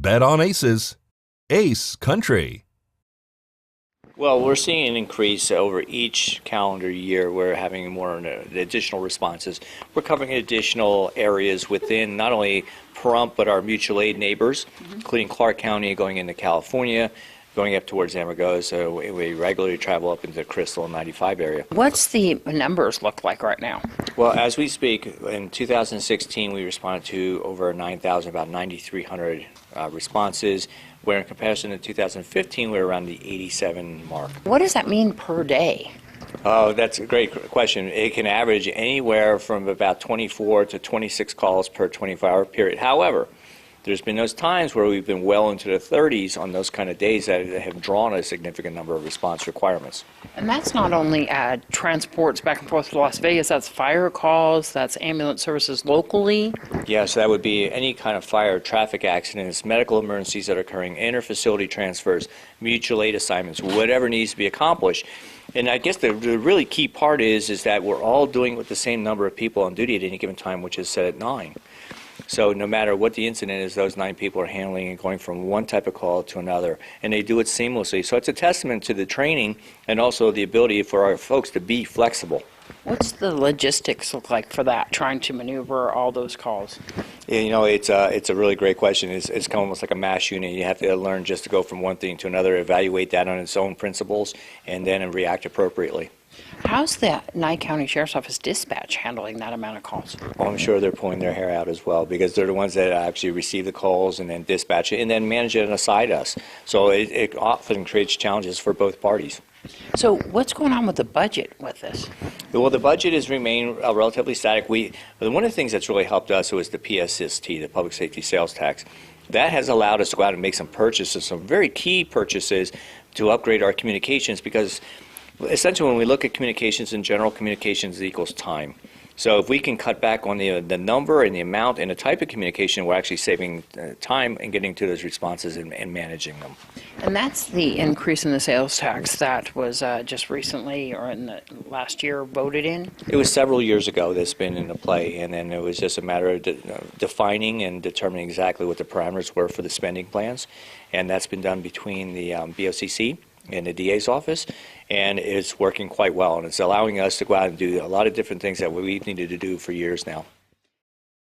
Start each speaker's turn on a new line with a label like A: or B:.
A: Bet on Aces. Ace Country.
B: Well, we're seeing an increase over each calendar year. We're having more additional responses. We're covering additional areas within not only Pahrump, but our mutual aid neighbors, including Clark County, going into California, going up towards Amargosa. So we regularly travel up into the Crystal and 95 area.
C: What's the numbers look like right now?
B: Well, as we speak, in 2016, we responded to over 9,000, about 9,300 responses, where in comparison to 2015, we were around the 87 mark.
C: What does that mean per day?
B: Oh, that's a great question. It can average anywhere from about 24 to 26 calls per 24-hour period. However, there's been those times where we've been well into the 30s on those kind of days that have drawn a significant number of response requirements.
C: And that's not only transports back and forth to Las Vegas, that's fire calls, that's ambulance services locally?
B: Yeah, so that would be any kind of fire, traffic accidents, medical emergencies that are occurring, inter-facility transfers, mutual aid assignments, whatever needs to be accomplished. And I guess the really key part is that we're all doing it with the same number of people on duty at any given time, which is set at 9. So no matter what the incident is, those 9 people are handling and going from one type of call to another, and they do it seamlessly. So it's a testament to the training and also the ability for our folks to be flexible.
C: What's the logistics look like for that, trying to maneuver all those calls?
B: Yeah, you know, it's a really great question. It's almost like a mass unit. You have to learn just to go from one thing to another, evaluate that on its own principles, and then react appropriately.
C: How's the Nye County Sheriff's Office dispatch handling that amount of calls?
B: Well, I'm sure they're pulling their hair out as well, because they're the ones that actually receive the calls and then dispatch it and then manage it aside us. So it often creates challenges for both parties.
C: So what's going on with the budget with this?
B: Well, the budget has remained relatively static. One of the things that's really helped us was the PSST, the Public Safety Sales Tax. That has allowed us to go out and make some purchases, some very key purchases to upgrade our communications, because essentially when we look at communications in general, communications equals time. So if we can cut back on the number and the amount and the type of communication, we're actually saving time and getting to those responses and managing them.
C: And that's the increase in the sales tax that was just recently or in the last year voted in?
B: It was several years ago that's been into play, and then it was just a matter of defining and determining exactly what the parameters were for the spending plans, and that's been done between the BOCC in the DA's office, and it's working quite well, and it's allowing us to go out and do a lot of different things that we've needed to do for years now.